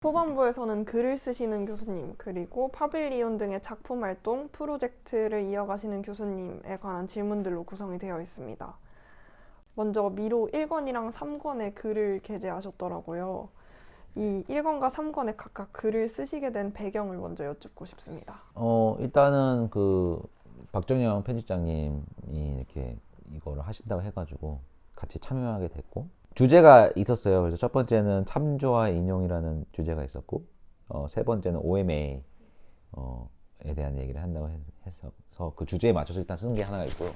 후반부에서는 글을 쓰시는 교수님, 그리고 파빌리온 등의 작품 활동, 프로젝트를 이어가시는 교수님에 관한 질문들로 구성이 되어 있습니다. 먼저 미로 1권이랑 3권의 글을 게재하셨더라고요. 이 1권과 3권에 각각 글을 쓰시게 된 배경을 먼저 여쭙고 싶습니다. 일단은 그 박정영 편집장님이 이렇게 이거를 하신다고 해가지고 같이 참여하게 됐고, 주제가 있었어요. 그래서 첫 번째는 참조와 인용이라는 주제가 있었고, 세 번째는 OMA에 대한 얘기를 한다고 해서 그 주제에 맞춰서 일단 쓴 게 하나가 있고요.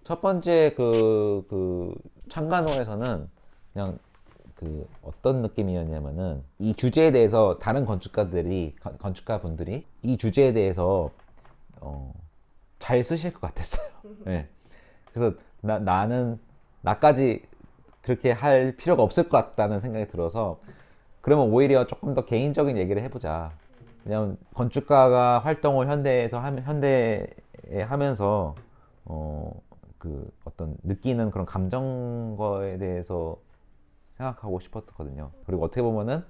첫 번째 그 참관호에서는 그냥 그 어떤 느낌이었냐면은, 이 주제에 대해서 다른 건축가분들이 이 주제에 대해서 잘 쓰실 것 같았어요. 네. 그래서 나까지 그렇게 할 필요가 없을 것 같다는 생각이 들어서, 그러면 오히려 조금 더 개인적인 얘기를 해보자. 왜냐면 건축가가 활동을 현대에 하면서 그 어떤 느끼는 그런 감정거에 대해서 생각하고 싶었거든요. 그리고 어떻게 보면은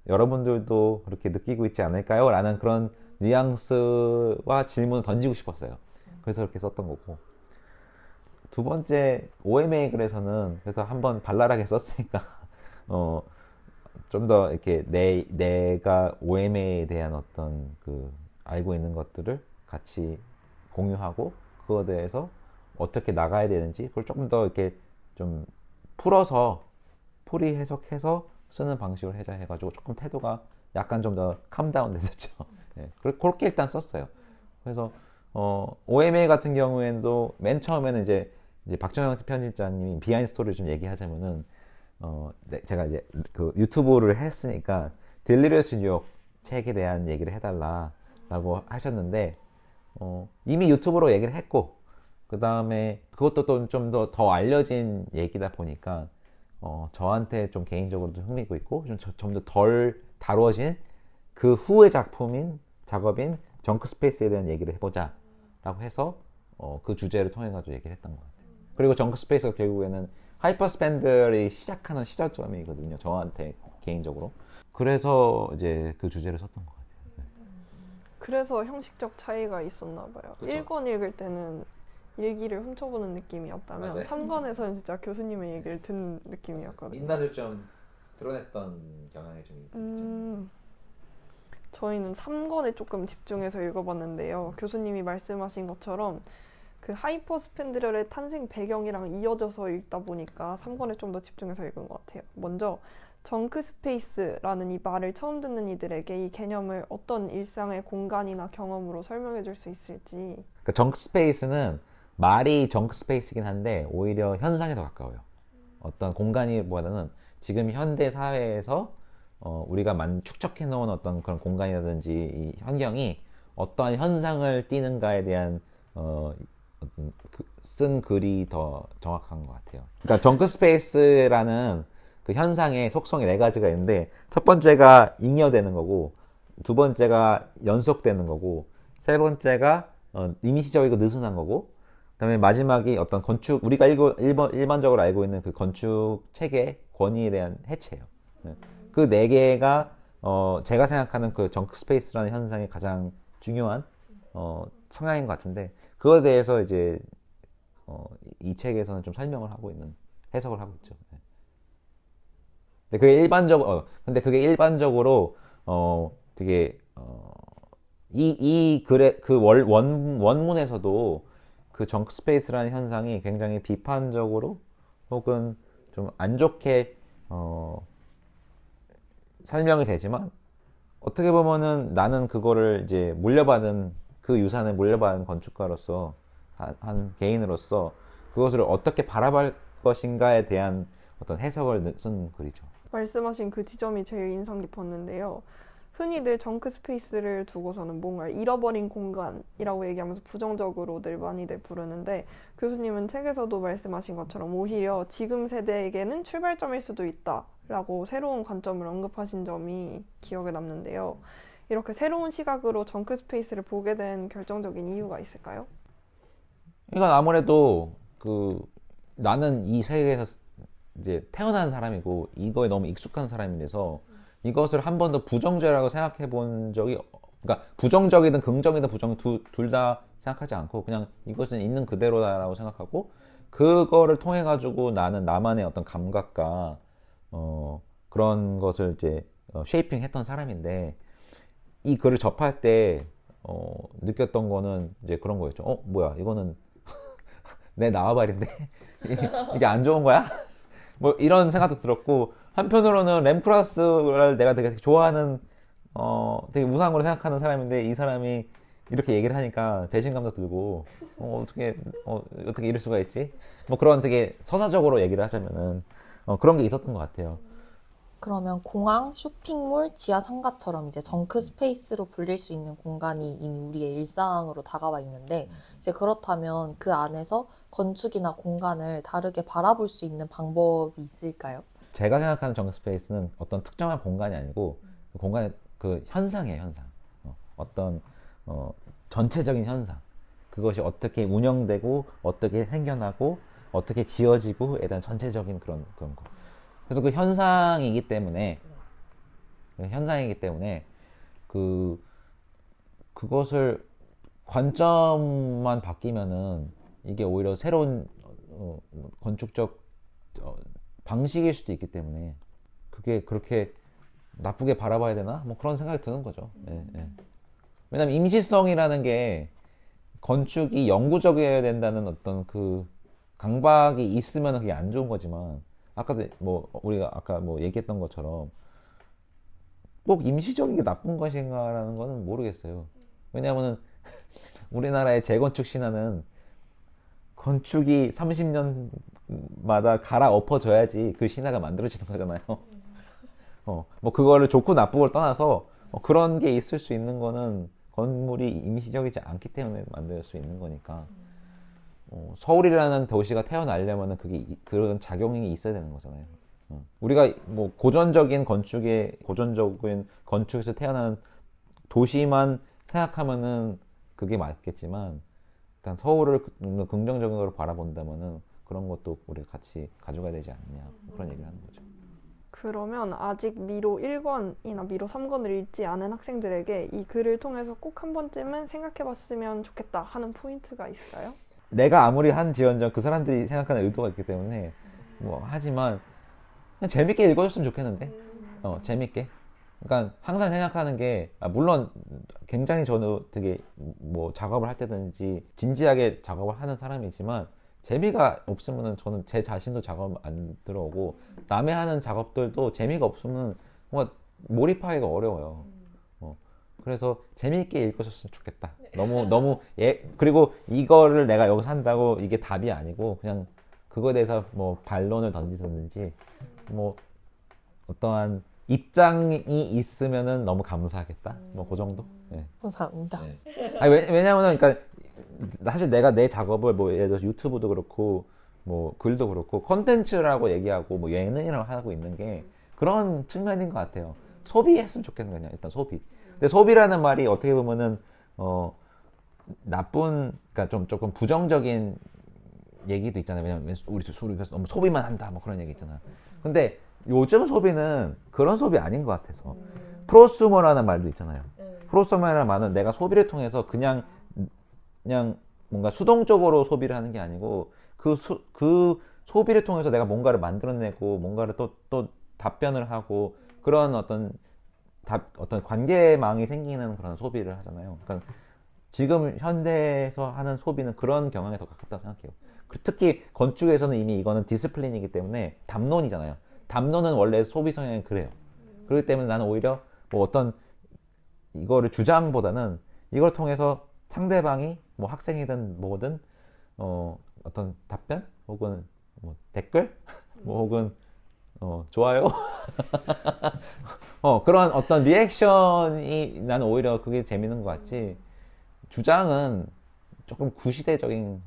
여러분들도 그렇게 느끼고 있지 않을까요? 라는 그런 뉘앙스와 질문을 던지고 싶었어요. 그래서 그렇게 썼던 거고, 두 번째 OMA 글에서는 그래서 한번 발랄하게 썼으니까 좀 더 이렇게 내가 OMA에 대한 어떤 그 알고 있는 것들을 같이 공유하고, 그거에 대해서 어떻게 나가야 되는지 그걸 조금 더 이렇게 좀 풀어서 풀이 해석해서 쓰는 방식으로 해자 해가지고 조금 태도가 약간 좀 더 캄다운 됐었죠. 네, 그렇게 일단 썼어요. 그래서 OMA 같은 경우에도 맨 처음에는 이제 박정영 편집자님이 비하인드 스토리를 좀 얘기하자면은, 제가 이제 그 유튜브를 했으니까 딜리리어스 뉴욕 책에 대한 얘기를 해달라라고 하셨는데, 이미 유튜브로 얘기를 했고, 그 다음에 그것도 또 좀 더 알려진 얘기다 보니까 저한테 좀 개인적으로도 흥미가 있고, 좀 더 덜 다뤄진 그 후의 작업인 정크 스페이스에 대한 얘기를 해보자 라고 해서 그 주제를 통해 가지고 얘기를 했던 것 같아요. 그리고 정크 스페이스가 결국에는 하이퍼스펜들이 시작하는 시작점이거든요, 저한테 개인적으로. 그래서 이제 그 주제를 썼던 것 같아요. 그래서 형식적 차이가 있었나 봐요. 그쵸. 1권 읽을 때는 얘기를 훔쳐보는 느낌이었다면 맞아요. 3권에서는 진짜 교수님의 얘기를 듣는 느낌이었거든요. 민낯을 좀 드러냈던 경향이 좀 있죠. 저희는 3권에 조금 집중해서 읽어봤는데요. 교수님이 말씀하신 것처럼 그 하이퍼 스펜드렐의 탄생 배경이랑 이어져서 읽다 보니까 3권에 좀 더 집중해서 읽은 것 같아요. 먼저 정크 스페이스라는 이 말을 처음 듣는 이들에게 이 개념을 어떤 일상의 공간이나 경험으로 설명해 줄 수 있을지. 그 정크 스페이스는 말이 정크 스페이스긴 한데 오히려 현상에 더 가까워요. 어떤 공간이보다는 지금 현대 사회에서 우리가 축적해 놓은 어떤 그런 공간이라든지 이 환경이 어떠한 현상을 띠는가에 대한 쓴 글이 더 정확한 것 같아요. 그러니까 정크 스페이스라는 그 현상의 속성이 네 가지가 있는데, 첫 번째가 잉여되는 거고, 두 번째가 연속되는 거고, 세 번째가 임시적이고 느슨한 거고, 그다음에 마지막이 어떤 우리가 일반적으로 알고 있는 그 건축 체계 권위에 대한 해체예요. 그 네 개가 제가 생각하는 그 정크 스페이스라는 현상의 가장 중요한 성향인 것 같은데, 그거에 대해서 이제 이 책에서는 좀 설명을 하고 있는, 해석을 하고 있죠. 근데 그게 일반적으로 되게 이 글의 그 원문에서도 그 정크 스페이스라는 현상이 굉장히 비판적으로 혹은 좀 안 좋게 설명이 되지만, 어떻게 보면은 나는 그거를 이제 그 유산을 물려받은 건축가로서, 한 개인으로서 그것을 어떻게 바라볼 것인가에 대한 어떤 해석을 쓴 글이죠. 말씀하신 그 지점이 제일 인상 깊었는데요. 흔히들 정크 스페이스를 두고서는 뭔가 잃어버린 공간이라고 얘기하면서 부정적으로들 많이들 부르는데, 교수님은 책에서도 말씀하신 것처럼 오히려 지금 세대에게는 출발점일 수도 있다라고 새로운 관점을 언급하신 점이 기억에 남는데요. 이렇게 새로운 시각으로 정크 스페이스를 보게 된 결정적인 이유가 있을까요? 이건 아무래도 나는 이 세계에서 이제 태어난 사람이고 이거에 너무 익숙한 사람이 돼서 이것을 한 번도 부정적이라고 생각해 본 적이 그러니까 부정적이든 긍정이든 부정 둘 다 생각하지 않고 그냥 이것은 있는 그대로다라고 생각하고 그거를 통해 가지고 나는 나만의 어떤 감각과 그런 것을 이제 쉐이핑 했던 사람인데 이 글을 접할 때 느꼈던 거는 이제 그런 거였죠. 뭐야 이거는 내 나와바리인데 이게 안 좋은 거야? 뭐 이런 생각도 들었고 한편으로는 램프라스를 내가 되게 좋아하는 되게 우상으로 생각하는 사람인데 이 사람이 이렇게 얘기를 하니까 배신감도 들고 어떻게 이럴 수가 있지? 뭐 그런 되게 서사적으로 얘기를 하자면은 그런 게 있었던 것 같아요. 그러면 공항, 쇼핑몰, 지하 상가처럼 이제 정크 스페이스로 불릴 수 있는 공간이 이미 우리의 일상으로 다가와 있는데 이제 그렇다면 그 안에서 건축이나 공간을 다르게 바라볼 수 있는 방법이 있을까요? 제가 생각하는 정크 스페이스는 어떤 특정한 공간이 아니고 그 공간의 그 현상이에요, 현상. 어떤 전체적인 현상. 그것이 어떻게 운영되고 어떻게 생겨나고 어떻게 지어지고에 대한 전체적인 그런 거. 그래서 그 현상이기 때문에 그것을 관점만 바뀌면은 이게 오히려 새로운 건축적 방식일 수도 있기 때문에 그게 그렇게 나쁘게 바라봐야 되나? 뭐 그런 생각이 드는 거죠. 예, 예. 왜냐면 임시성이라는 게 건축이 영구적이어야 된다는 어떤 그 강박이 있으면 그게 안 좋은 거지만 아까도 뭐 우리가 아까 뭐 얘기했던 것처럼 꼭 임시적인 게 나쁜 것인가라는 거는 모르겠어요. 왜냐하면은 우리나라의 재건축 신화는 건축이 30년마다 갈아엎어져야지 그 신화가 만들어지는 거잖아요. 뭐 그거를 좋고 나쁘고를 떠나서 그런 게 있을 수 있는 거는 건물이 임시적이지 않기 때문에 만들 수 있는 거니까 서울이라는 도시가 태어나려면은 그런 작용이 있어야 되는 거잖아요. 우리가 뭐 고전적인 건축에서 태어난 도시만 생각하면은 그게 맞겠지만 일단 서울을 긍정적으로 바라본다면은 그런 것도 우리가 같이 가져가야 되지 않느냐 그런 얘기를 하는 거죠. 그러면 아직 미로 1권이나 미로 3권을 읽지 않은 학생들에게 이 글을 통해서 꼭 한 번쯤은 생각해봤으면 좋겠다 하는 포인트가 있어요? 내가 아무리 한지언정 그 사람들이 생각하는 의도가 있기 때문에 뭐 하지만 그냥 재밌게 읽어줬으면 좋겠는데 재밌게. 그러니까 항상 생각하는 게 물론 굉장히 저는 되게 뭐 작업을 할 때든지 진지하게 작업을 하는 사람이지만 재미가 없으면은 저는 제 자신도 작업 안 들어오고 남의 하는 작업들도 재미가 없으면 뭔가 몰입하기가 어려워요. 그래서 재미있게 읽으셨으면 좋겠다. 너무 그리고 이거를 내가 여기서 한다고 이게 답이 아니고 그냥 그거에 대해서 뭐 반론을 던지든지 뭐 어떠한 입장이 있으면은 너무 감사하겠다. 뭐 그 정도. 네. 감사합니다. 네. 아니, 왜냐면은 그러니까 사실 내가 내 작업을 뭐 예를 들어서 유튜브도 그렇고 뭐 글도 그렇고 컨텐츠라고 얘기하고 뭐 예능이라고 하고 있는 게 그런 측면인 것 같아요. 소비했으면 좋겠는 거냐 일단 소비. 근데 소비라는 말이 어떻게 보면은 그러니까 좀 조금 부정적인 얘기도 있잖아요. 왜냐면 우리가 너무 소비만 한다 뭐 그런 얘기 있잖아. 근데 요즘 소비는 그런 소비 아닌 것 같아서 프로수머라는 말도 있잖아요. 프로수머라는 말은 내가 소비를 통해서 그냥 뭔가 수동적으로 소비를 하는 게 아니고 그 소비를 통해서 내가 뭔가를 만들어내고 뭔가를 또 답변을 하고 그런 어떤 관계망이 생기는 그런 소비를 하잖아요. 그러니까 지금 현대에서 하는 소비는 그런 경향에 더 가깝다고 생각해요. 특히 건축에서는 이미 이거는 디스플린이기 때문에 담론이잖아요. 담론은 원래 소비 성향이 그래요. 그렇기 때문에 나는 오히려 뭐 어떤 이거를 주장보다는 이걸 통해서 상대방이 뭐 학생이든 뭐든 어떤 답변 혹은 뭐 댓글 뭐 혹은 좋아요 그런 어떤 리액션이 나는 오히려 그게 재밌는 것 같지 주장은 조금 구시대적인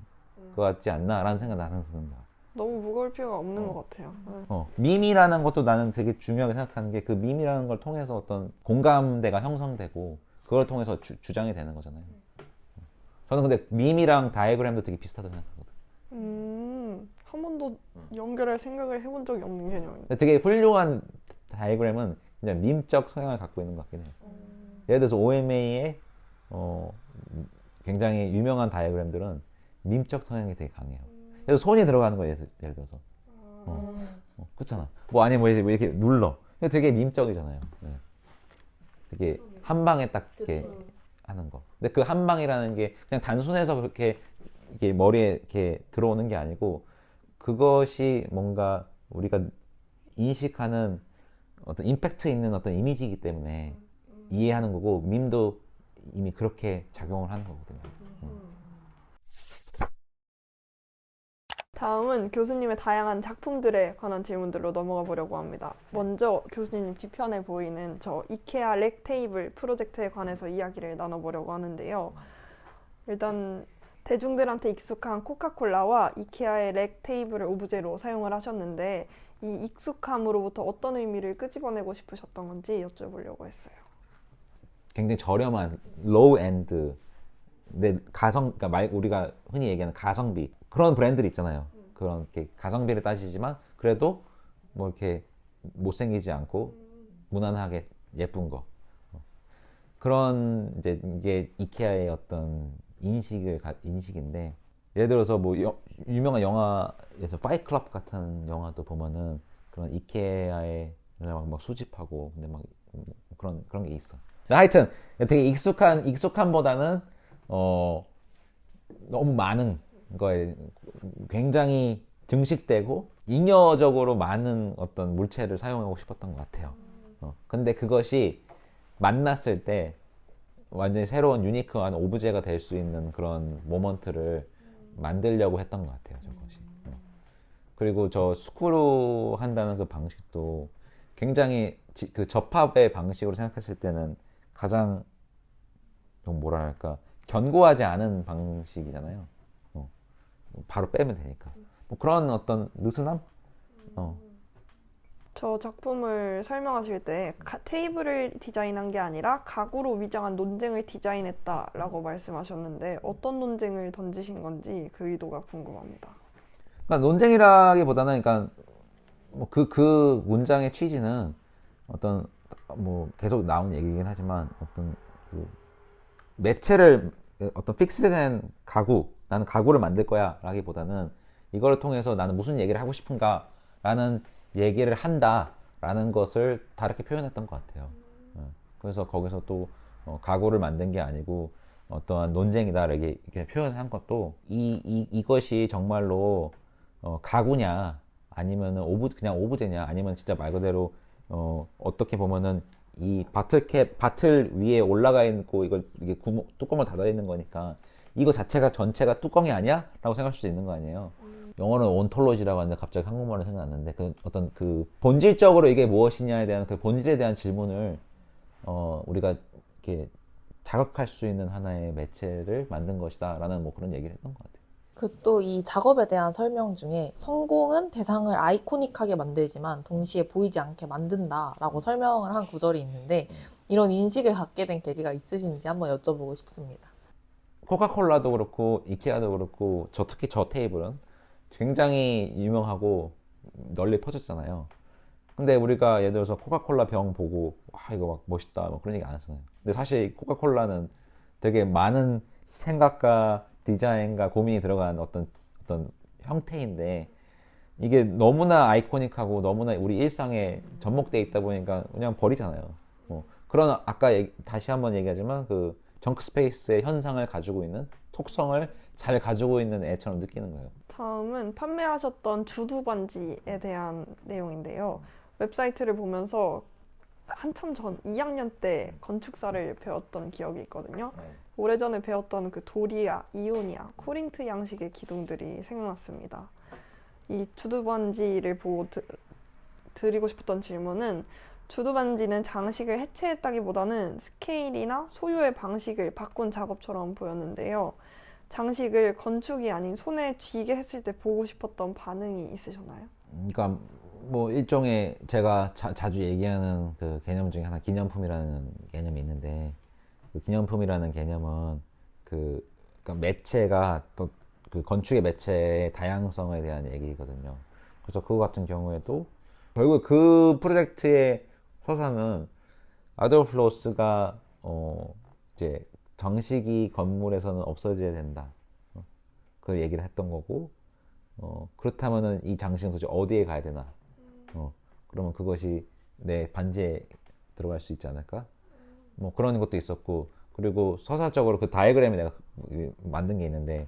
것 같지 않나라는 생각 나는 듭니다. 너무 무거울 필요가 없는 것 같아요. 밈이라는 것도 나는 되게 중요하게 생각하는 게 그 밈이라는 걸 통해서 어떤 공감대가 형성되고 그걸 통해서 주장이 되는 거잖아요. 저는 근데 밈이랑 다이어그램도 되게 비슷하다고 생각하거든. 한 번도 연결할 생각을 해본 적이 없는 개념입니다. 근데 되게 훌륭한 다이어그램은 그냥 밈적 성향을 갖고 있는 것 같긴 해요. 예를 들어서 OMA의 굉장히 유명한 다이어그램들은 밈적 성향이 되게 강해요. 그래서 손이 들어가는 거예요. 예를 들어서. 그렇잖아. 뭐 아니 뭐 이렇게 눌러. 근데 되게 밈적이잖아요. 네. 되게 한 방에 딱 이렇게 하는 거. 근데 그 한 방이라는 게 그냥 단순해서 그렇게 이게 머리에 이렇게 들어오는 게 아니고 그것이 뭔가 우리가 인식하는 어떤 임팩트 있는 어떤 이미지이기 때문에 이해하는 거고 밈도 이미 그렇게 작용을 하는 거거든요. 다음은 교수님의 다양한 작품들에 관한 질문들로 넘어가 보려고 합니다. 먼저 교수님 뒤편에 보이는 저 이케아 렉 테이블 프로젝트에 관해서 이야기를 나눠보려고 하는데요. 일단 대중들한테 익숙한 코카콜라와 이케아의 렉 테이블을 오브제로 사용을 하셨는데 이 익숙함으로부터 어떤 의미를 끄집어내고 싶으셨던 건지 여쭤보려고 했어요. 굉장히 저렴한 로우 엔드 근데 그러니까 우리가 흔히 얘기하는 가성비 그런 브랜드들 있잖아요. 그런 이렇게 가성비를 따지지만 그래도 뭐 이렇게 못생기지 않고 무난하게 예쁜 거 그런 이제 이게 이케아의 어떤 인식인데 예를 들어서 뭐 유명한 영화에서 파이트 클럽 같은 영화도 보면은 그런 이케아의 막 수집하고 근데 막 그런 게 있어. 하여튼 되게 익숙함보다는 너무 많은 거에 굉장히 증식되고 잉여적으로 많은 어떤 물체를 사용하고 싶었던 것 같아요. 근데 그것이 만났을 때 완전히 새로운 유니크한 오브제가 될 수 있는 그런 모먼트를 만들려고 했던 것 같아요. 저것이. 그리고 저 스크루 한다는 그 방식도 굉장히 그 접합의 방식으로 생각했을 때는 가장 좀 뭐랄까 견고하지 않은 방식이잖아요. 바로 빼면 되니까. 뭐 그런 어떤 느슨함? 저 작품을 설명하실 때 테이블을 디자인한 게 아니라 가구로 위장한 논쟁을 디자인했다라고 말씀하셨는데 어떤 논쟁을 던지신 건지 그 의도가 궁금합니다. 그러니까 논쟁이라기보다는 그러니까 뭐 그 문장의 취지는 어떤 뭐 계속 나온 얘기긴 하지만 어떤 그 매체를 어떤 픽스된 가구 나는 가구를 만들 거야 라기보다는 이걸 통해서 나는 무슨 얘기를 하고 싶은가 라는 얘기를 한다 라는 것을 다르게 표현했던 것 같아요. 그래서 거기서 또 가구를 만든 게 아니고 어떠한 논쟁이다 이렇게 표현한 것도 이것이 정말로 가구냐 아니면은 그냥 오브제냐 아니면 진짜 말 그대로 어떻게 보면은 이 바틀 위에 올라가 있고 이게 뚜껑을 닫아 있는 거니까 이거 자체가 전체가 뚜껑이 아니야? 라고 생각할 수도 있는 거 아니에요. 영어는 온톨로지라고 하는데 갑자기 한국말로 생각났는데 그 어떤 그 본질적으로 이게 무엇이냐에 대한 그 본질에 대한 질문을 우리가 이렇게 자극할 수 있는 하나의 매체를 만든 것이다 라는 뭐 그런 얘기를 했던 것 같아요. 그 또 이 작업에 대한 설명 중에 성공은 대상을 아이코닉하게 만들지만 동시에 보이지 않게 만든다라고 설명을 한 구절이 있는데 이런 인식을 갖게 된 계기가 있으신지 한번 여쭤보고 싶습니다. 코카콜라도 그렇고 이케아도 그렇고 특히 저 테이블은 굉장히 유명하고 널리 퍼졌잖아요. 근데 우리가 예를 들어서 코카콜라 병 보고 와 이거 막 멋있다 뭐 그런 얘기 안 했어요. 근데 사실 코카콜라는 되게 많은 생각과 디자인과 고민이 들어간 어떤 형태인데 이게 너무나 아이코닉하고 너무나 우리 일상에 접목돼 있다 보니까 그냥 버리잖아요. 그런 아까 다시 한번 얘기하지만 그 정크 스페이스의 현상을 가지고 있는 톡성을 잘 가지고 있는 애처럼 느끼는 거예요. 다음은 판매하셨던 주두 반지에 대한 내용인데요. 웹사이트를 보면서 한참 전 2학년 때 건축사를 배웠던 기억이 있거든요. 오래전에 배웠던 그 도리아, 이오니아, 코린트 양식의 기둥들이 생각났습니다. 이 주두 반지를 보고 드리고 싶었던 질문은 주두 반지는 장식을 해체했다기보다는 스케일이나 소유의 방식을 바꾼 작업처럼 보였는데요. 장식을 건축이 아닌 손에 쥐게 했을 때 보고 싶었던 반응이 있으셨나요? 그러니까 뭐 일종의 제가 자주 얘기하는 그 개념 중에 하나 기념품이라는 개념이 있는데 그 기념품이라는 개념은 그러니까 매체가 또 그 건축의 매체의 다양성에 대한 얘기거든요. 그래서 그거 같은 경우에도 결국 그 프로젝트의 서사는 아돌프 로스가 이제 정식이 건물에서는 없어져야 된다. 그 얘기를 했던 거고, 그렇다면은 이 장식은 도대체 어디에 가야 되나? 그러면 그것이 내 반지에 들어갈 수 있지 않을까? 뭐 그런 것도 있었고, 그리고 서사적으로 그 다이어그램을 내가 만든 게 있는데,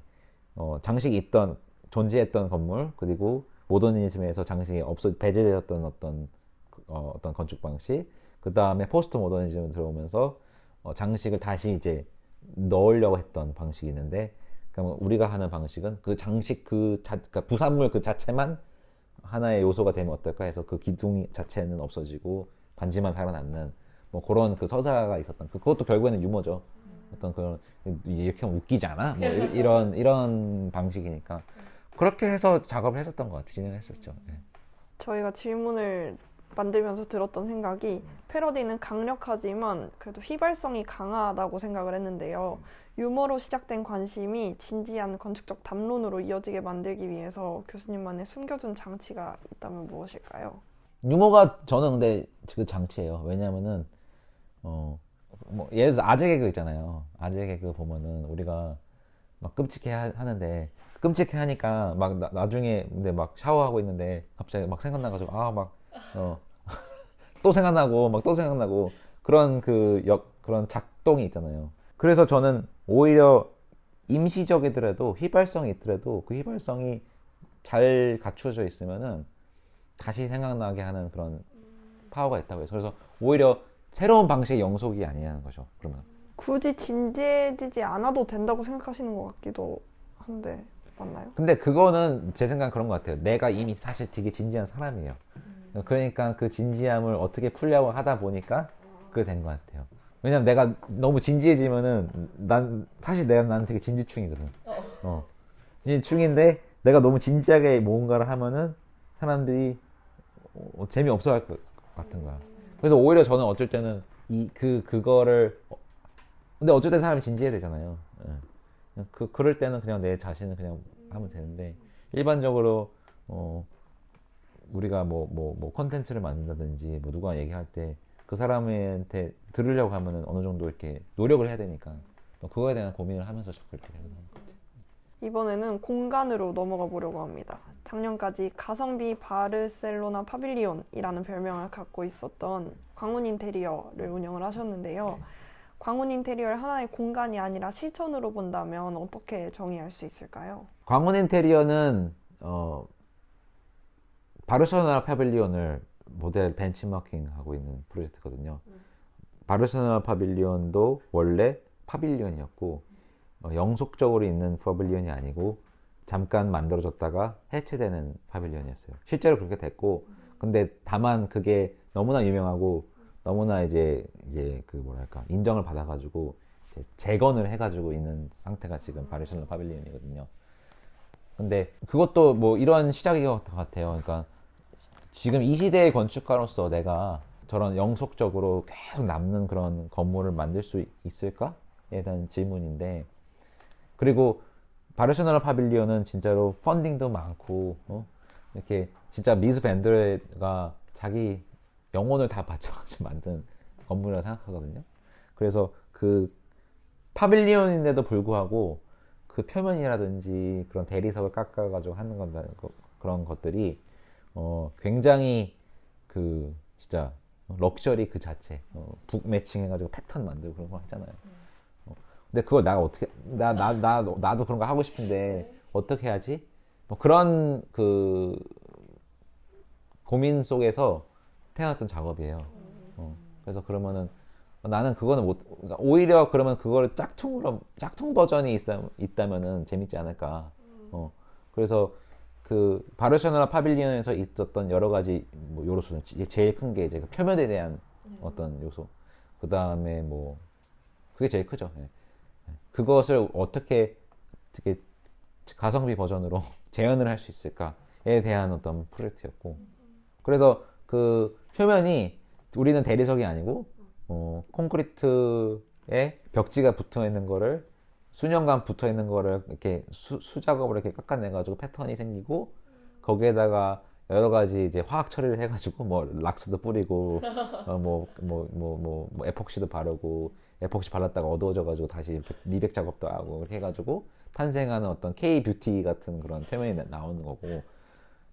장식이 있던, 존재했던 건물, 그리고 모더니즘에서 장식이 배제되었던 어떤 건축 방식, 그 다음에 포스트 모더니즘으로 들어오면서 장식을 다시 이제 넣으려고 했던 방식이 있는데, 그러니까 우리가 하는 방식은 그 장식 그러니까 부산물 그 자체만 하나의 요소가 되면 어떨까 해서 그 기둥 자체는 없어지고 반지만 살아남는 뭐 그런 그 서사가 있었던 그것도 결국에는 유머죠. 어떤 그런 이렇게 하면 웃기지 않아? 뭐 이런 방식이니까 그렇게 해서 작업을 했었던 것 같아요. 진행했었죠. 네. 저희가 질문을 만들면서 들었던 생각이 패러디는 강력하지만 그래도 휘발성이 강하다고 생각을 했는데요. 유머로 시작된 관심이 진지한 건축적 담론으로 이어지게 만들기 위해서 교수님만의 숨겨둔 장치가 있다면 무엇일까요? 유머가 저는 근데 그 장치예요. 왜냐면은 뭐 예를 들어서 아재 개그 있잖아요. 아재 개그 보면은 우리가 막 끔찍해 하는데 끔찍해 하니까 막 나중에 근데 막 샤워하고 있는데 갑자기 막 생각나가지고 또 생각나고 막 또 생각나고 그런 그런 작동이 있잖아요. 그래서 저는 오히려 임시적이더라도 휘발성이 있더라도 그 휘발성이 잘 갖춰져 있으면은 다시 생각나게 하는 그런 파워가 있다고 해요. 그래서 오히려 새로운 방식의 영속이 아니냐는 거죠. 그러면 굳이 진지해지지 않아도 된다고 생각하시는 것 같기도 한데 맞나요? 근데 그거는 제 생각은 그런 것 같아요. 내가 이미 사실 되게 진지한 사람이에요. 그러니까 그 진지함을 어떻게 풀려고 하다 보니까 그게 된 것 같아요. 왜냐면 내가 너무 진지해지면은 난 되게 진지충이거든. 진지충인데 내가 너무 진지하게 뭔가를 하면은 사람들이 재미없어 할 것 같은 거야. 그래서 오히려 저는 어쩔 때는 그거를 근데 어쩔 때 사람이 진지해야 되잖아요. 그럴 때는 그냥 내 자신을 그냥 하면 되는데 일반적으로 우리가 뭐 컨텐츠를 만든다든지 뭐 누가 얘기할 때 그 사람한테 들으려고 하면은 어느 정도 이렇게 노력을 해야 되니까 그거에 대한 고민을 하면서 자꾸 이렇게 되는 것 같아요. 이번에는 공간으로 넘어가 보려고 합니다. 작년까지 가성비 바르셀로나 파빌리온이라는 별명을 갖고 있었던 광운 인테리어를 운영을 하셨는데요. 광운 인테리어를 하나의 공간이 아니라 실천으로 본다면 어떻게 정의할 수 있을까요? 광운 인테리어는 바르셀로나 파빌리온을 모델 벤치마킹 하고 있는 프로젝트거든요. 바르셀로나 파빌리온도 원래 파빌리온이었고 영속적으로 있는 파빌리온이 아니고 잠깐 만들어졌다가 해체되는 파빌리온이었어요. 실제로 그렇게 됐고 근데 다만 그게 너무나 유명하고 너무나 이제 그 뭐랄까 인정을 받아가지고 재건을 해가지고 있는 상태가 지금 바르셀로나 파빌리온이거든요. 근데 그것도 뭐 이런 시작인 것 같아요. 그러니까 지금 이 시대의 건축가로서 내가 저런 영속적으로 계속 남는 그런 건물을 만들 수 있을까에 대한 질문인데 그리고 바르셀로나 파빌리온은 진짜로 펀딩도 많고 이렇게 진짜 미스 밴드가 자기 영혼을 다 바쳐가지고 만든 건물이라고 생각하거든요. 그래서 그 파빌리온인데도 불구하고 그 표면이라든지 그런 대리석을 깎아가지고 하는 그런 것들이 굉장히 그 진짜 럭셔리 그 자체 북 매칭 해가지고 패턴 만들고 그런 거 하잖아요. 근데 그걸 내가 어떻게 나도 그런 거 하고 싶은데 어떻게 하지? 뭐 그런 그 고민 속에서 태어났던 작업이에요. 그래서 그러면은 나는 그거는 그러니까 오히려 그러면 그거를 짝퉁 버전이 있다면은 재밌지 않을까. 그래서 그 바르셀로나 파빌리온에서 있었던 여러 가지 뭐 요소는 제일 큰 게 이제 그 표면에 대한 어떤 요소. 그 다음에 뭐 그게 제일 크죠. 예. 그것을 어떻게 가성비 버전으로 재현을 할 수 있을까에 대한 어떤 프로젝트였고. 그래서 그 표면이 우리는 대리석이 아니고 콘크리트에 벽지가 붙어 있는 거를 수년간 붙어 있는 거를 이렇게 수작업으로 이렇게 깎아내가지고 패턴이 생기고 거기에다가 여러 가지 이제 화학 처리를 해가지고 뭐 락스도 뿌리고 뭐 에폭시도 바르고 에폭시 발랐다가 어두워져가지고 다시 이렇게 미백 작업도 하고 이렇게 해가지고 탄생하는 어떤 K 뷰티 같은 그런 표면이 나오는 거고,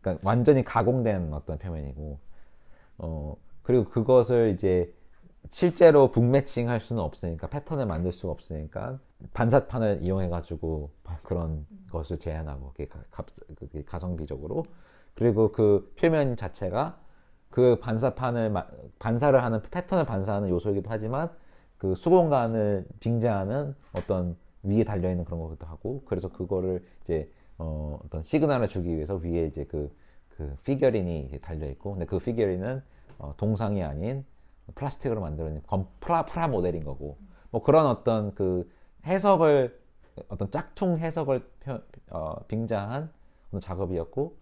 그러니까 완전히 가공된 어떤 표면이고, 그리고 그것을 이제 실제로 북매칭 할 수는 없으니까, 패턴을 만들 수가 없으니까 반사판을 이용해 가지고 그런 것을 제한하고 가성비적으로, 그리고 그 표면 자체가 그 반사를 하는 패턴을 반사하는 요소이기도 하지만 그 수공간을 빙자하는 어떤 위에 달려 있는 그런 거기도 하고, 그래서 그거를 이제 어떤 시그널을 주기 위해서 위에 이제 그 피겨린이 달려 있고, 근데 그 피겨린은 동상이 아닌 플라스틱으로 만들어진 프라 모델인 거고, 뭐 그런 어떤 그 해석을, 어떤 짝퉁 해석을 빙자한 어떤 작업이었고,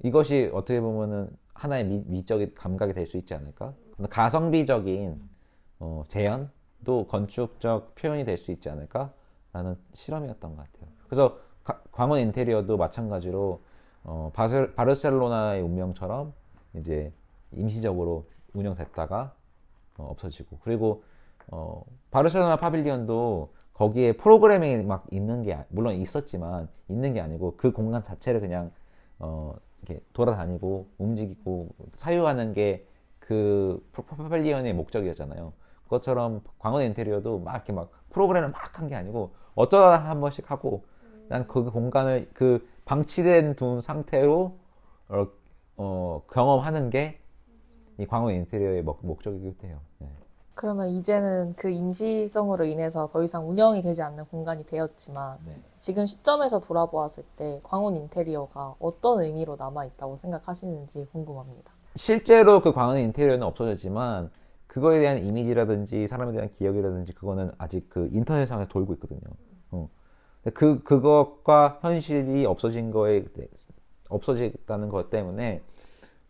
이것이 어떻게 보면은 하나의 미적인 감각이 될 수 있지 않을까? 가성비적인 재현도 건축적 표현이 될 수 있지 않을까라는 실험이었던 것 같아요. 그래서 광원 인테리어도 마찬가지로 바르셀로나의 운명처럼 이제 임시적으로 운영됐다가 없어지고, 그리고 바르셀로나 파빌리온도 거기에 프로그래밍이 막 있는 게 물론 있었지만 있는 게 아니고 그 공간 자체를 그냥 이렇게 돌아다니고 움직이고 사유하는 게 그 파빌리온의 목적이었잖아요. 그것처럼 광원 인테리어도 막 이렇게 막 프로그램을 막 한 게 아니고 어쩌다 한 번씩 하고, 난 그 공간을 그 방치된 둔 상태로 경험하는 게 이 광원 인테리어의 목적이기도 해요. 네. 그러면 이제는 그 임시성으로 인해서 더 이상 운영이 되지 않는 공간이 되었지만 네. 지금 시점에서 돌아보았을 때 광원 인테리어가 어떤 의미로 남아있다고 생각하시는지 궁금합니다. 실제로 그 광원 인테리어는 없어졌지만 그거에 대한 이미지라든지 사람에 대한 기억이라든지 그거는 아직 그 인터넷상에서 돌고 있거든요. 그것과 현실이 없어졌다는 것 때문에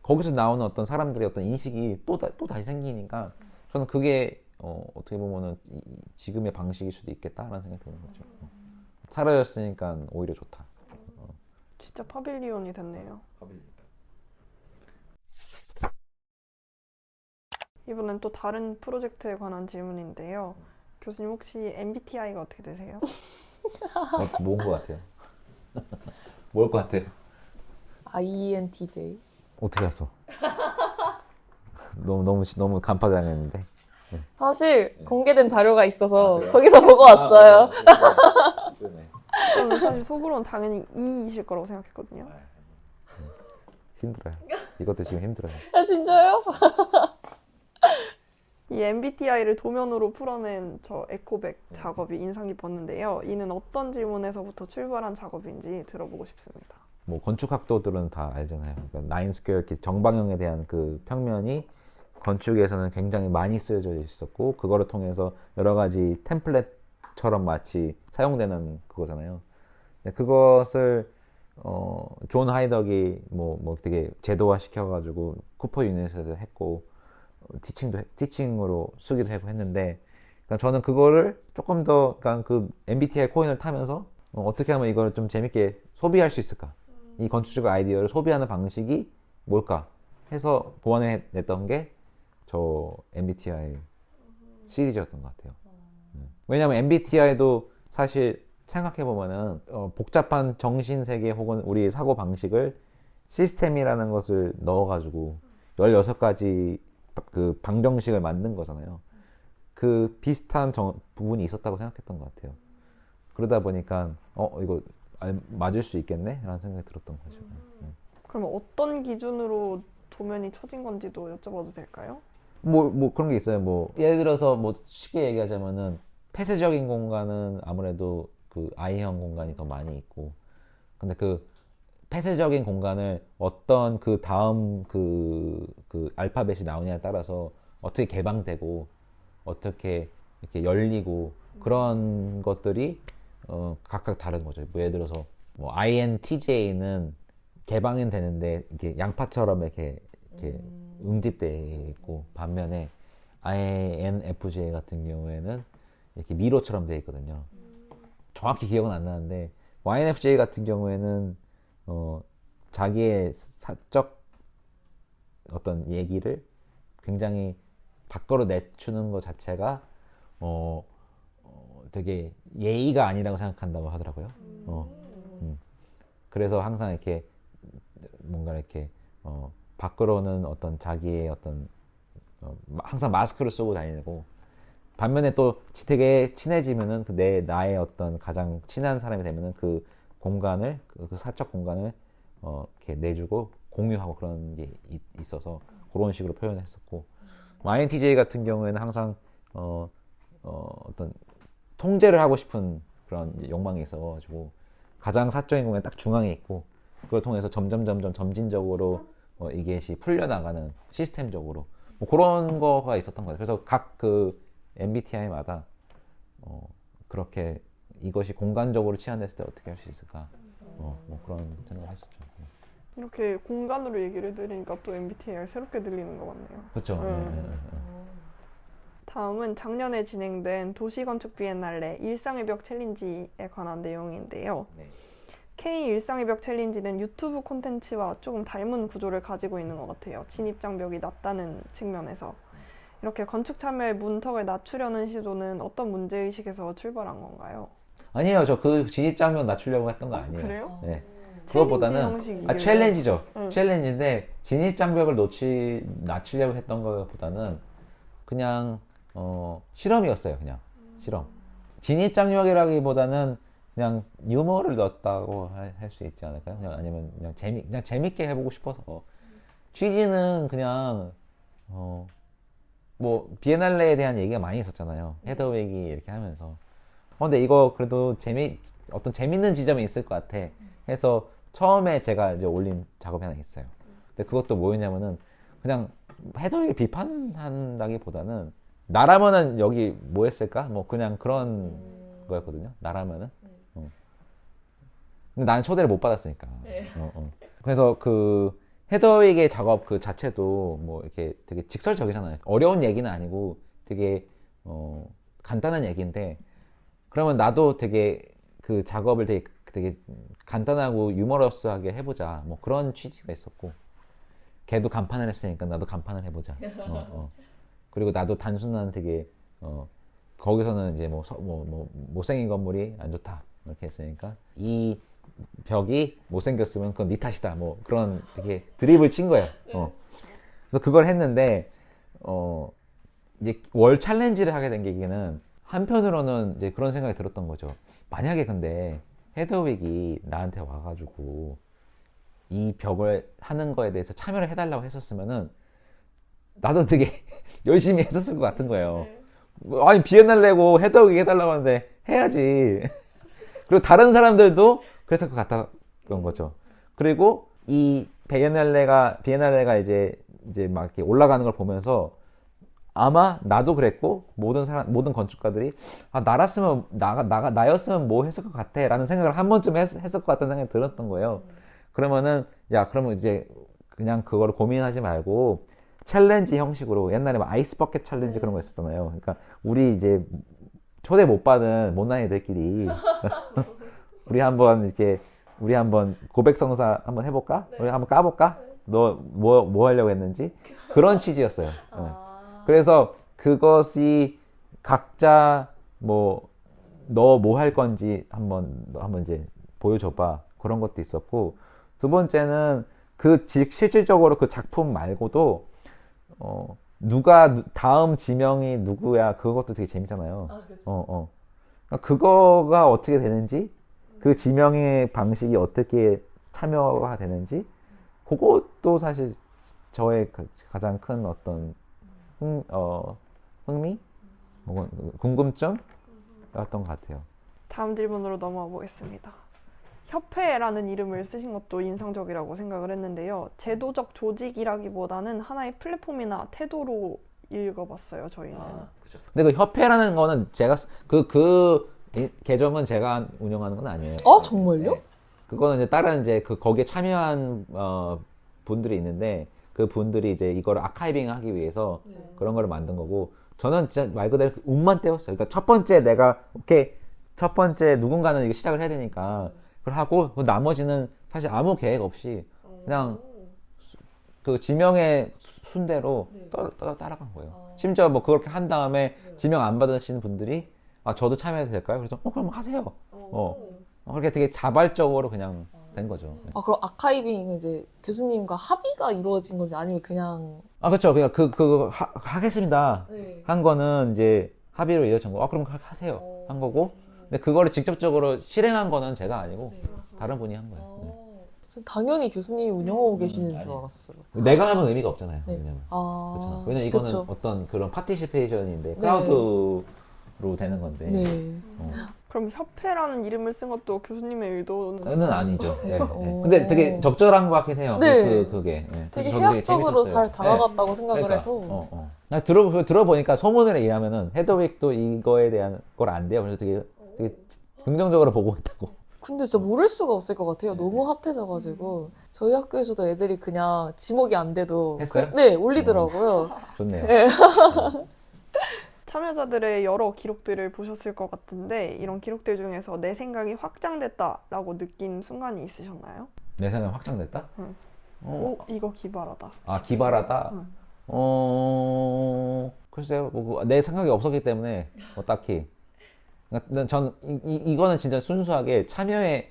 거기서 나오는 어떤 사람들의 어떤 인식이 또 다시 생기니까 저는 그게 어떻게 보면은 지금의 방식일 수도 있겠다라는 생각이 드는 거죠. 사라졌으니까 오히려 좋다. 진짜 파빌리온이 됐네요. 이번엔 또 다른 프로젝트에 관한 질문인데요. 교수님 혹시 MBTI가 어떻게 되세요? 뭔 것 같아요? 뭘 것 같아요? INTJ. 어떻게 알았어? 너무 간파당했는데. 사실 공개된 자료가 있어서 거기서 보고 왔어요. 저는 사실 속으로는 당연히 E이실 거라고 생각했거든요. 힘들어요. 이것도 지금 힘들어요. 아, 진짜요? 이 MBTI를 도면으로 풀어낸 저 에코백 작업이 인상 깊었는데요. 이는 어떤 질문에서부터 출발한 작업인지 들어보고 싶습니다. 뭐 건축학도들은 다 알잖아요. 그러니까 나인 스퀘어 이렇게 정방형에 대한 그 평면이 건축에서는 굉장히 많이 쓰여져 있었고, 그거를 통해서 여러 가지 템플릿처럼 마치 사용되는 그거잖아요. 근데 그것을 존 하이덕이 뭐 되게 제도화 시켜가지고 쿠퍼 유니버시티에서 했고, 티칭으로 쓰기도 하고 했는데, 그러니까 저는 그거를 조금 더, 그러니까 그 MBTI 코인을 타면서 어떻게 하면 이걸 좀 재밌게 소비할 수 있을까? 이 건축적 아이디어를 소비하는 방식이 뭘까? 해서 고안해냈던 게 저 MBTI 시리즈였던 것 같아요. 왜냐하면 MBTI도 사실 생각해보면은 복잡한 정신세계 혹은 우리 사고 방식을 시스템이라는 것을 넣어가지고 16가지 그 방정식을 만든 거잖아요. 그 비슷한 부분이 있었다고 생각했던 것 같아요. 그러다 보니까 이거 맞을 수 있겠네? 라는 생각이 들었던 거죠. 그러면 어떤 기준으로 도면이 쳐진 건지도 여쭤봐도 될까요? 뭐 그런 게 있어요. 뭐 예를 들어서 뭐 쉽게 얘기하자면은 폐쇄적인 공간은 아무래도 그 I형 공간이 더 많이 있고, 근데 그 폐쇄적인 공간을 어떤 그 다음 그 알파벳이 나오냐에 따라서 어떻게 개방되고 어떻게 이렇게 열리고 그런 것들이 각각 다른 거죠. 뭐 예를 들어서 뭐 INTJ는 개방은 되는데 이렇게 양파처럼 이렇게 응집돼 있고, 반면에 INFJ 같은 경우에는 이렇게 미로처럼 되어 있거든요. 정확히 기억은 안 나는데 YNFJ 같은 경우에는 자기의 사적 어떤 얘기를 굉장히 밖으로 내추는 것 자체가 되게 예의가 아니라고 생각한다고 하더라고요. 그래서 항상 이렇게 뭔가 이렇게 밖으로는 어떤 자기의 어떤 항상 마스크를 쓰고 다니고 반면에 또 되게 친해지면은 나의 어떤 가장 친한 사람이 되면은 그 공간을 그 사적 공간을 이렇게 내주고 공유하고 그런 게 있어서 그런 식으로 표현했었고 INTJ 같은 경우에는 항상 어떤 통제를 하고 싶은 그런 욕망이 있어가지고 가장 사적인 공간에 딱 중앙에 있고 그걸 통해서 점진적으로 이것이 풀려나가는 시스템적으로 뭐 그런 거가 있었던 거예요. 그래서 각 그 MBTI마다 그렇게 이것이 공간적으로 치환됐을 때 어떻게 할 수 있을까 뭐 그런 생각을 했었죠. 이렇게 공간으로 얘기를 들으니까 또 MBTI가 새롭게 들리는 것 같네요. 그렇죠. 다음은 작년에 진행된 도시건축 비엔날레 일상의 벽 챌린지에 관한 내용인데요. 네. K 일상의 벽 챌린지는 유튜브 콘텐츠와 조금 닮은 구조를 가지고 있는 것 같아요. 진입장벽이 낮다는 측면에서. 이렇게 건축 참여의 문턱을 낮추려는 시도는 어떤 문제의식에서 출발한 건가요? 아니에요. 저 그 진입장벽 낮추려고 했던 거 아니에요. 그래요? 네. 챌린지 그것보다는 형식이길래. 챌린지죠. 응. 챌린지인데 진입장벽을 낮추려고 했던 것보다는 그냥 실험이었어요. 그냥 실험. 진입장벽이라기보다는 그냥 유머를 넣었다고 할 수 있지 않을까요? 그냥 아니면 그냥 재밌게 해보고 싶어서 취지는 그냥 뭐 비엔날레에 대한 얘기가 많이 있었잖아요. 헤더웨기 이렇게 하면서. 근데 이거 그래도 어떤 재밌는 지점이 있을 것 같아. 해서 처음에 제가 이제 올린 작업이 하나 있어요. 근데 그것도 뭐였냐면은 그냥 헤더웨기 비판한다기보다는 나라면은 여기 뭐 했을까? 뭐 그냥 그런 거였거든요. 나라면은. 근데 나는 초대를 못 받았으니까. 그래서 그 헤더윅의 작업 그 자체도 뭐 이렇게 되게 직설적이잖아요. 어려운 얘기는 아니고 되게 간단한 얘기인데 그러면 나도 되게 그 작업을 되게 간단하고 유머러스하게 해보자. 뭐 그런 취지가 있었고 걔도 간판을 했으니까 나도 간판을 해보자. 그리고 나도 단순한 되게 거기서는 이제 뭐 못생긴 건물이 안 좋다 이렇게 했으니까 이 벽이 못생겼으면 그건 네 탓이다. 뭐 그런 되게 드립을 친 거예요. 그래서 그걸 했는데 이제 월 챌린지를 하게 된 계기는 한편으로는 이제 그런 생각이 들었던 거죠. 만약에 근데 헤더윅이 나한테 와가지고 이 벽을 하는 거에 대해서 참여를 해달라고 했었으면은 나도 되게 열심히 했었을 것 같은 거예요. 아니 비엔날레고 헤더윅이 해달라고 하는데 해야지. 그리고 다른 사람들도 그래서 그거 같았던 거죠. 그리고 이 비엔날레가 이제 막 이렇게 올라가는 걸 보면서 아마 나도 그랬고 모든 건축가들이 나였으면 뭐 했을 것 같아라는 생각을 한 번쯤 했을 것 같다는 생각이 들었던 거예요. 그러면 이제 그냥 그걸 고민하지 말고 챌린지 형식으로 옛날에 막 아이스 버켓 챌린지 그런 거 있었잖아요. 그러니까 우리 이제 초대 못 받은 못난 애들끼리 우리 한번 고백성사 한번 해볼까? 우리 한번 까볼까? 너 뭐 하려고 했는지 그런 취지였어요. 그래서 그것이 각자 너 뭐 할 건지 한번 이제 보여줘봐. 그런 것도 있었고 두 번째는 실질적으로 그 작품 말고도 누가 다음 지명이 누구야 그것도 되게 재밌잖아요. 그러니까 그거가 어떻게 되는지 그 지명의 방식이 어떻게 참여가 되는지 그것도 사실 저의 가장 큰 어떤 흥미? 궁금점이었던 것 같아요. 다음 질문으로 넘어가 보겠습니다. 협회라는 이름을 쓰신 것도 인상적이라고 생각을 했는데요. 제도적 조직이라기보다는 하나의 플랫폼이나 태도로 읽어봤어요, 저희는. 그렇죠. 근데 그 협회라는 거는 제가 그 계정은 제가 운영하는 건 아니에요. 정말요? 네. 그거는 이제 다른 이제 거기에 참여한 분들이 있는데 그 분들이 이제 이걸 아카이빙 하기 위해서 그런 거를 만든 거고 저는 진짜 말 그대로 운만 떼었어요. 그러니까 첫 번째 내가 오케이 첫 번째 누군가는 이거 시작을 해야 되니까 그걸 하고 그 나머지는 사실 아무 계획 없이 그냥 그 지명의 순대로 따라간 거예요. 심지어 뭐 그렇게 한 다음에 지명 안 받으시는 분들이 아 저도 참여해도 될까요? 그래서 그럼 하세요. 그렇게 되게 자발적으로 그냥 된 거죠. 아, 그럼 아카이빙은 이제 교수님과 합의가 이루어진 건지 아니면 그냥 아 그렇죠. 그냥 하겠습니다. 한 거는 이제 합의로 이어진 거. 아 그럼 하세요. 한 거고. 근데 그거를 직접적으로 실행한 거는 제가 아니고 다른 분이 한 거예요. 당연히 교수님이 운영하고 계시는 줄 아니에요. 알았어요. 내가 하면 의미가 없잖아요. 네. 왜냐면. 아, 그렇잖아. 왜냐면 이거는 그쵸. 어떤 그런 파티시페이션인데 네. 크라우드로 되는 건데. 네. 그럼 협회라는 이름을 쓴 것도 교수님의 의도는 는 아니죠. 네, 네. 오. 근데 되게 적절한 것 같긴 해요. 네. 그게. 네. 되게 저도 해학적으로 재밌었어요. 잘 다가갔다고 네. 생각을 그러니까, 해서. 나 들어보니까 소문을 의하면은 헤더윅도 이거에 대한 걸 안 돼요. 그래서 되게 긍정적으로 보고 있다고. 근데 진짜 모를 수가 없을 것 같아요. 너무 핫해져가지고. 저희 학교에서도 애들이 그냥 지목이 안 돼도 했어요? 네, 올리더라고요. 좋네요. 네. 참여자들의 여러 기록들을 보셨을 것 같은데 이런 기록들 중에서 내 생각이 확장됐다라고 느낀 순간이 있으셨나요? 내 생각 확장됐다? 응. 어, 이거 기발하다. 아 기발하다. 응. 글쎄요. 내 생각이 없었기 때문에 딱히. 그러니까 전 이거는 진짜 순수하게 참여의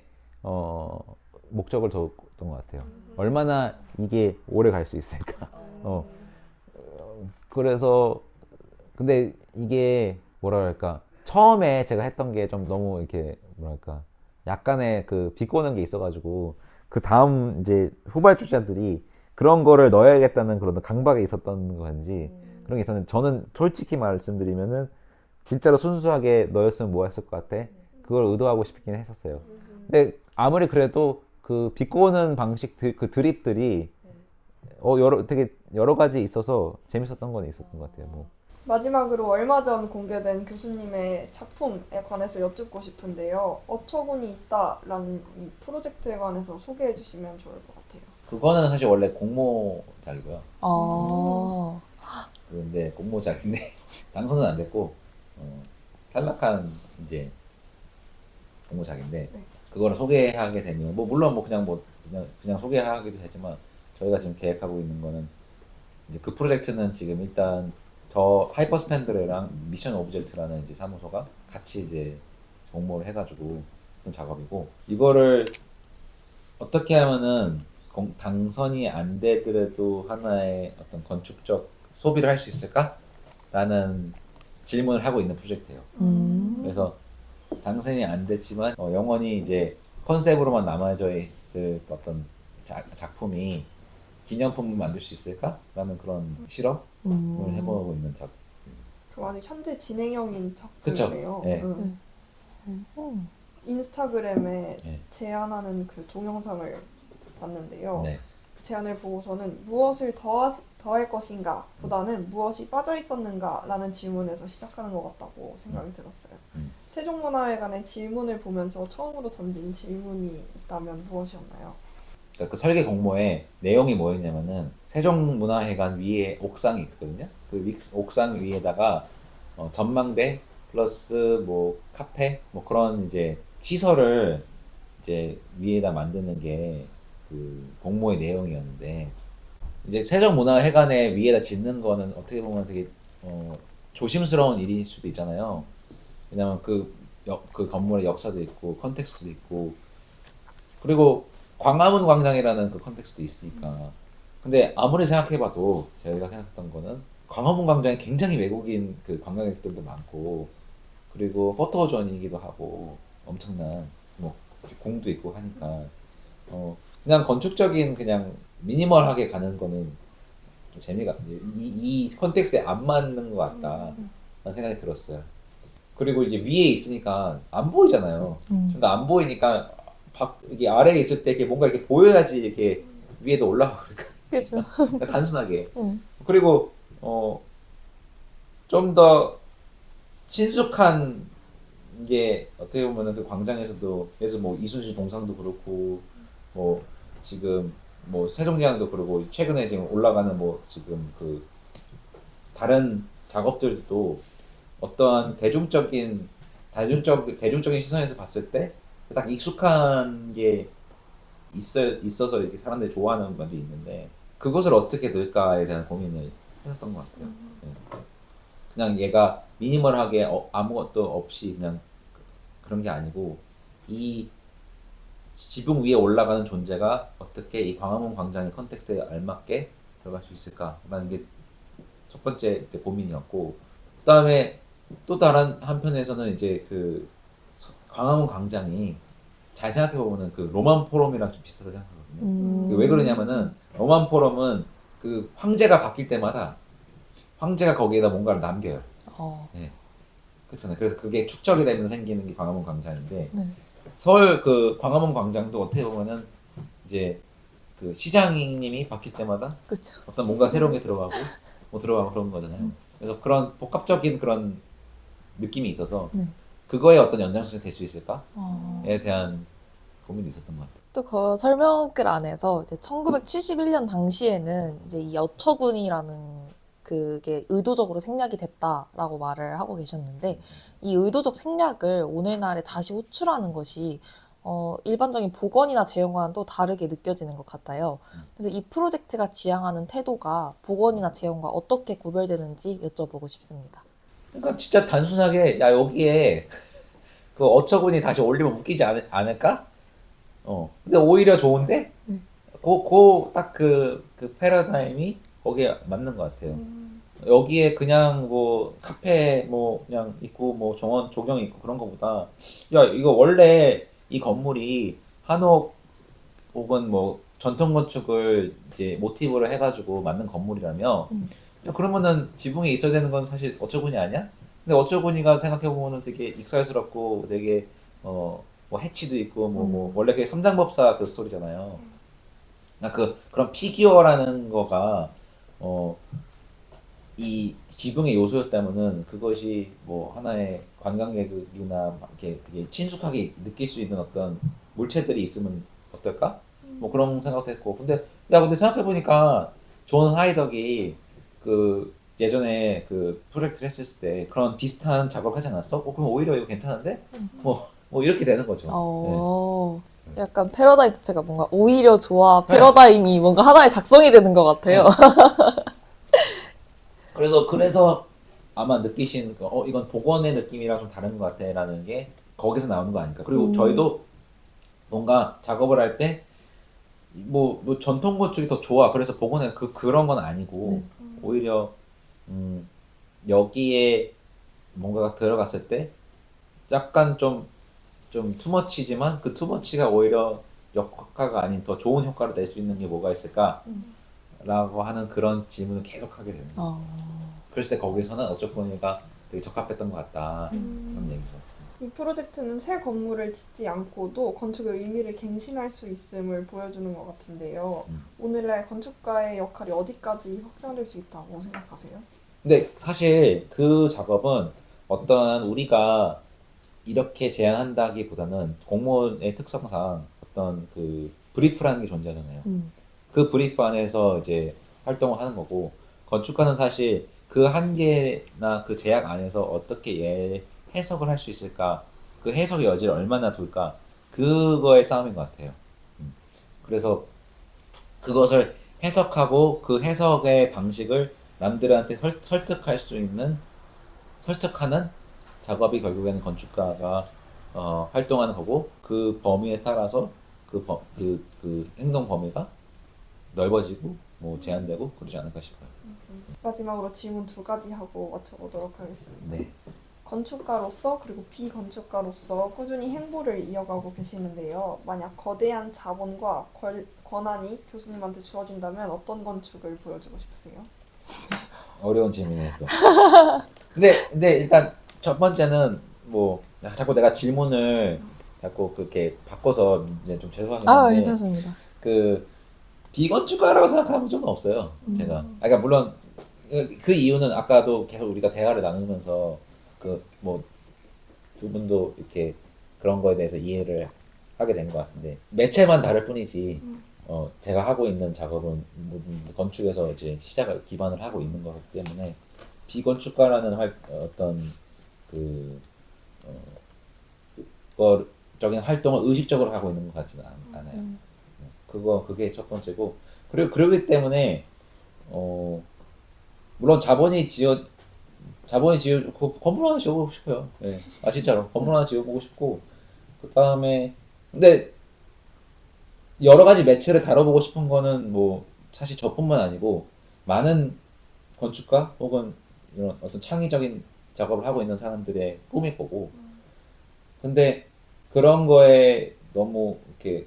목적을 뒀던 것 같아요. 얼마나 이게 오래 갈 수 있을까. 그래서 근데 이게 뭐랄까 처음에 제가 했던 게 좀 너무 이렇게 뭐랄까 약간의 그 비꼬는 게 있어가지고 그 다음 이제 후발주자들이 그런 거를 넣어야겠다는 그런 강박이 있었던 건지 그런 게 있었는데 저는 솔직히 말씀드리면은 진짜로 순수하게 너였으면 뭐 했을 것 같아? 그걸 의도하고 싶긴 했었어요. 근데 아무리 그래도 그 비꼬는 방식 그 드립들이 되게 여러 가지 있어서 재밌었던 건 있었던 것 같아요. 뭐. 마지막으로 얼마 전 공개된 교수님의 작품에 관해서 여쭙고 싶은데요. 어처구니 있다라는 이 프로젝트에 관해서 소개해 주시면 좋을 것 같아요. 그거는 사실 원래 공모작이고요. 아, 그런데 공모작인데 당선은 안 됐고 탈락한 이제 공모작인데 네. 그거를 소개하게 되면 뭐 물론 뭐 그냥 소개하기도 하지만 저희가 지금 계획하고 있는 거는 이제 그 프로젝트는 지금 일단 더 하이퍼스펜드레랑 미션 오브젝트라는 이제 사무소가 같이 이제 공모를 해가지고 했던 작업이고 이거를 어떻게 하면은 당선이 안 되더라도 하나의 어떤 건축적 소비를 할 수 있을까라는 질문을 하고 있는 프로젝트예요. 그래서 당선이 안 됐지만 영원히 이제 컨셉으로만 남아져 있을 어떤 작품이 기념품을 만들 수 있을까라는 그런 실험을 해보고 있는 작품. 그럼 아직 현재 진행형인 그쵸. 작품이네요. 네. 인스타그램에 네. 제안하는 그 동영상을 봤는데요. 네. 그 제안을 보고서는 무엇을 더할 것인가 보다는 무엇이 빠져 있었는가 라는 질문에서 시작하는 것 같다고 생각이 들었어요. 세종문화회관의 질문을 보면서 처음으로 던진 질문이 있다면 무엇이었나요? 그러니까 그 설계 공모에 내용이 뭐였냐면은 세종문화회관 위에 옥상이 있거든요. 그 옥상 위에다가 전망대 플러스 뭐 카페 뭐 그런 이제 시설을 이제 위에다 만드는 게 그 공모의 내용이었는데 이제 세종문화회관에 위에다 짓는 거는 어떻게 보면 되게 조심스러운 일일 수도 있잖아요. 왜냐면 그 건물의 역사도 있고 컨텍스트도 있고 그리고 광화문 광장이라는 그 컨텍스트도 있으니까. 근데 아무리 생각해봐도 저희가 생각했던 거는 광화문 광장에 굉장히 외국인 그 관광객들도 많고 그리고 포토존이기도 하고 엄청난 뭐 궁도 있고 하니까 그냥 건축적인 그냥 미니멀하게 가는 거는 좀 재미가 이 컨텍스트에 안 맞는 것 같다라는 생각이 들었어요. 그리고 이제 위에 있으니까 안 보이잖아요. 그러니까 안 보이니까 이게 아래에 있을 때 이렇게 뭔가 이렇게 보여야지 이렇게 위에도 올라가고 그죠. 그러니까 단순하게. 그리고 좀 더 친숙한 게 어떻게 보면은 그 광장에서도 그래서 뭐 이순실 동상도 그렇고 뭐 지금 뭐 세종대왕도 그러고 최근에 지금 올라가는 뭐 지금 그 다른 작업들도 어떠한 대중적인 대중적인 시선에서 봤을 때 딱 익숙한 게 있어서 이렇게 사람들이 좋아하는 면도 있는데 그것을 어떻게 넣을까에 대한 고민을 했었던 것 같아요. 예. 그냥 얘가 미니멀하게 아무것도 없이 그냥 그런 게 아니고 이 지붕 위에 올라가는 존재가 어떻게 이 광화문 광장의 컨텍스트에 알맞게 들어갈 수 있을까라는 게 첫 번째 이제 고민이었고, 그다음에 또 다른 한편에서는 이제 그 광화문 광장이 잘 생각해 보면은 그 로만 포럼이랑 좀 비슷하다고 생각하거든요. 왜 그러냐면은 로만 포럼은 그 황제가 바뀔 때마다 황제가 거기에다 뭔가를 남겨요. 네. 그렇잖아요. 그래서 그게 축적이 되면서 생기는 게 광화문 광장인데 네. 서울 그 광화문 광장도 어떻게 보면은 이제 그 시장님이 바뀔 때마다 그렇죠. 어떤 뭔가 새로운 게 들어가고 뭐 들어가고 그런 거잖아요. 그래서 그런 복합적인 그런 느낌이 있어서 네. 그거에 어떤 연장선이 될 수 있을까에 어. 대한 고민이 있었던 것 같아요. 또 그 설명글 안에서 이제 1971년 당시에는 이제 이 여처군이라는 그게 의도적으로 생략이 됐다라고 말을 하고 계셨는데 이 의도적 생략을 오늘날에 다시 호출하는 것이 일반적인 복원이나 재현과는 또 다르게 느껴지는 것 같아요. 그래서 이 프로젝트가 지향하는 태도가 복원이나 재현과 어떻게 구별되는지 여쭤보고 싶습니다. 그러니까 진짜 단순하게 야 여기에 그 어처구니 다시 올리면 웃기지 않을까? 근데 오히려 좋은데 딱 그 패러다임이 거기에 맞는 것 같아요. 여기에 그냥 뭐 카페 뭐 그냥 있고 뭐 정원 조경 있고 그런 거보다 야 이거 원래 이 건물이 한옥 혹은 뭐 전통 건축을 이제 모티브로 해가지고 만든 건물이라며 야, 그러면은 지붕에 있어야 되는 건 사실 어처구니 아니야? 근데 어처구니가 생각해 보면은 되게 익살스럽고 되게 뭐 해치도 있고 뭐 원래 그게 삼장법사 그 스토리잖아요. 그러니까 그런 피규어라는 거가 이 지붕의 요소였다면은 그것이 뭐 하나의 관광객이나 이렇게 되게 친숙하게 느낄 수 있는 어떤 물체들이 있으면 어떨까? 뭐 그런 생각도 했고. 근데 생각해 보니까 존 하이덕이 그 예전에 그 프로젝트를 했을 때 그런 비슷한 작업을 하지 않았어? 그럼 오히려 이거 괜찮은데? 뭐 이렇게 되는 거죠. 약간 패러다임 자체가 뭔가 오히려 좋아 패러다임이 뭔가 하나의 작성이 되는 것 같아요. 그래서 아마 느끼신 이건 복원의 느낌이랑 좀 다른 것 같아라는 게 거기서 나오는 거 아닐까. 그리고 저희도 뭔가 작업을 할 때 뭐 전통 건축이 더 좋아. 그래서 복원은 그런 건 아니고 오히려 여기에 뭔가가 들어갔을 때 약간 좀 투머치지만 그 투머치가 오히려 역효과가 아닌 더 좋은 효과를 낼 수 있는 게 뭐가 있을까라고 하는 그런 질문을 계속 하게 되는 거예요. 그랬을 때 거기서는 어쩌구니가 되게 적합했던 것 같다. 그런 얘기죠. 이 프로젝트는 새 건물을 짓지 않고도 건축의 의미를 갱신할 수 있음을 보여주는 것 같은데요. 오늘날 건축가의 역할이 어디까지 확장될 수 있다고 생각하세요? 근데 사실 그 작업은 어떠한 우리가 이렇게 제안한다기보다는 공무원의 특성상 어떤 그 브리프라는 게 존재하잖아요. 그 브리프 안에서 이제 활동을 하는 거고 건축가는 사실 그 한계나 그 제약 안에서 어떻게 해석을 할 수 있을까, 그 해석의 여지를 얼마나 둘까, 그거의 싸움인 것 같아요. 그래서 그것을 해석하고 그 해석의 방식을 남들한테 설득할 수 있는 설득하는 작업이 결국에는 건축가가 활동하는 거고 그 범위에 따라서 그 행동 범위가 넓어지고 뭐 제한되고 그러지 않을까 싶어요. 마지막으로 질문 2가지 하고 맞춰보도록 하겠습니다. 네. 건축가로서 그리고 비건축가로서 꾸준히 행보를 이어가고 계시는데요. 만약 거대한 자본과 권한이 교수님한테 주어진다면 어떤 건축을 보여주고 싶으세요? 어려운 질문이네 또. 근데 일단 첫 번째는 뭐 자꾸 내가 질문을 자꾸 그렇게 바꿔서 이제 좀 죄송하긴 한데 괜찮습니다. 그 비건축가라고 생각하는 적은 없어요. 제가. 그러니까 물론 그 이유는 아까도 계속 우리가 대화를 나누면서 그 뭐 두 분도 이렇게 그런 거에 대해서 이해를 하게 된 것 같은데 매체만 다를 뿐이지 제가 하고 있는 작업은 건축에서 이제 시작을 기반을 하고 있는 거기 때문에 비건축가라는 어떤 그 건축적인 활동을 의식적으로 하고 있는 것 같지는 않아요. 그게 첫 번째고, 그리고 그러기 때문에 물론 건물 하나 지어보고 싶어요. 네. 아 진짜로 건물 하나 지어보고 싶고, 그 다음에 근데 여러 가지 매체를 다뤄보고 싶은 거는 뭐 사실 저뿐만 아니고 많은 건축가 혹은 이런 어떤 창의적인 작업을 하고 있는 사람들의 꿈일 거고, 근데 그런 거에 너무 이렇게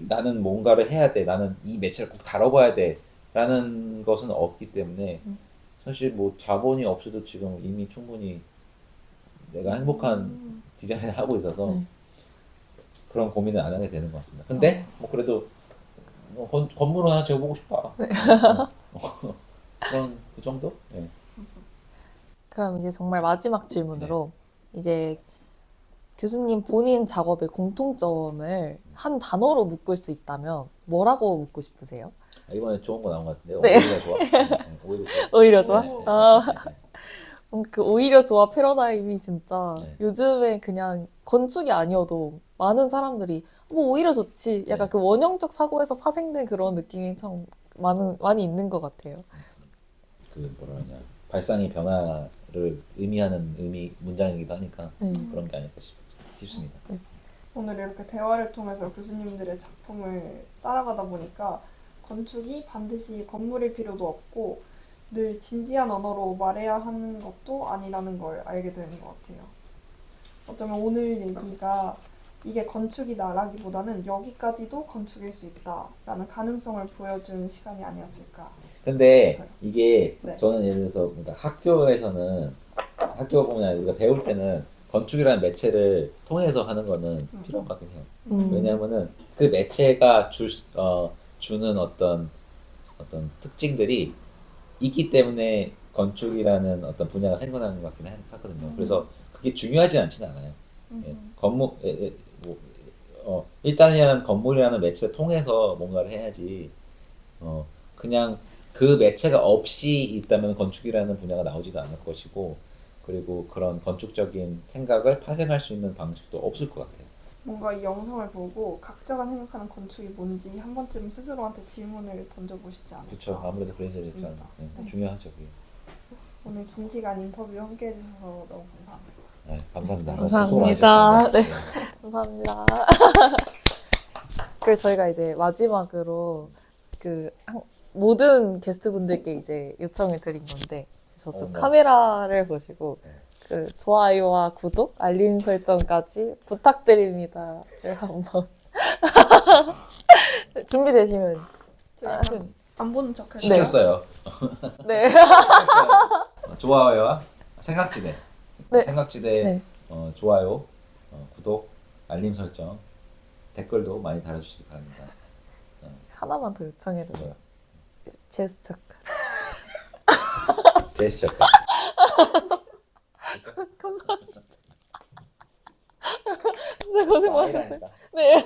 나는 뭔가를 해야 돼, 나는 이 매체를 꼭 다뤄봐야 돼라는 것은 없기 때문에 사실 뭐 자본이 없어도 지금 이미 충분히 내가 행복한 디자인을 하고 있어서 네. 그런 고민을 안 하게 되는 것 같습니다. 근데 뭐 그래도 뭐 건물 하나 지어보고 싶다. 그런 그 정도? 네. 그럼 이제 정말 마지막 질문으로 이제 교수님 본인 작업의 공통점을 한 단어로 묶을 수 있다면 뭐라고 묶고 싶으세요? 이번에 좋은 거 나온 것 같은데요. 네. 오히려 좋아. 네, 오히려 좋아. 오히려 좋아? 네, 네, 아, 네, 그 오히려 좋아 패러다임이 진짜 네. 요즘에 그냥 건축이 아니어도 많은 사람들이 뭐 오히려 좋지. 약간 네. 그 원형적 사고에서 파생된 그런 느낌이 참 많이 있는 것 같아요. 그 뭐라 하냐, 발상의 변화를 의미하는 문장이기도 하니까 그런 게 아닐까 싶습니다. 오늘 이렇게 대화를 통해서 교수님들의 작품을 따라가다 보니까 건축이 반드시 건물일 필요도 없고 늘 진지한 언어로 말해야 하는 것도 아니라는 걸 알게 되는 것 같아요. 어쩌면 오늘 얘기가 이게 건축이다라기보다는 여기까지도 건축일 수 있다라는 가능성을 보여준 시간이 아니었을까. 근데 이게 네. 저는 예를 들어서 그러니까 학교 보면 우리가 배울 때는 건축이라는 매체를 통해서 하는 거는 필요한 것 같긴 해요. 왜냐하면은 그 매체가 주는 어떤 특징들이 있기 때문에 건축이라는 어떤 분야가 생겨나는 것 같긴 하거든요. 그래서 그게 중요하진 않지는 않아요. 예, 일단은 건물이라는 매체를 통해서 뭔가를 해야지, 그냥 그 매체가 없이 있다면 건축이라는 분야가 나오지도 않을 것이고, 그리고 그런 건축적인 생각을 파생할 수 있는 방식도 없을 것 같아요. 뭔가 이 영상을 보고 각자가 생각하는 건축이 뭔지 한 번쯤 스스로한테 질문을 던져보시지 않을까. 그렇죠. 아무래도 그래야 되니까 좋습니다. 네. 중요하죠. 그게. 오늘 긴 시간 인터뷰 함께 해주셔서 너무 감사합니다. 네, 감사합니다. 감사합니다. 수고 많으셨습니다. 네. 감사합니다. 그리고 저희가 이제 마지막으로 모든 게스트분들께 이제 요청을 드린 건데 저쪽 카메라를 보시고 그 좋아요와 구독, 알림 설정까지 부탁드립니다를 한번 준비되시면 하시면 안 보는 척 할게요. 시켰어요. 네. 좋아요와 생각지대. 네. 생각지대 네. 좋아요, 구독, 알림 설정, 댓글도 많이 달아주시기 바랍니다. 하나만 더 요청해도 돼요. 제스처. 제스처. 감사합니다. 진짜 고생 많으셨어요. 네.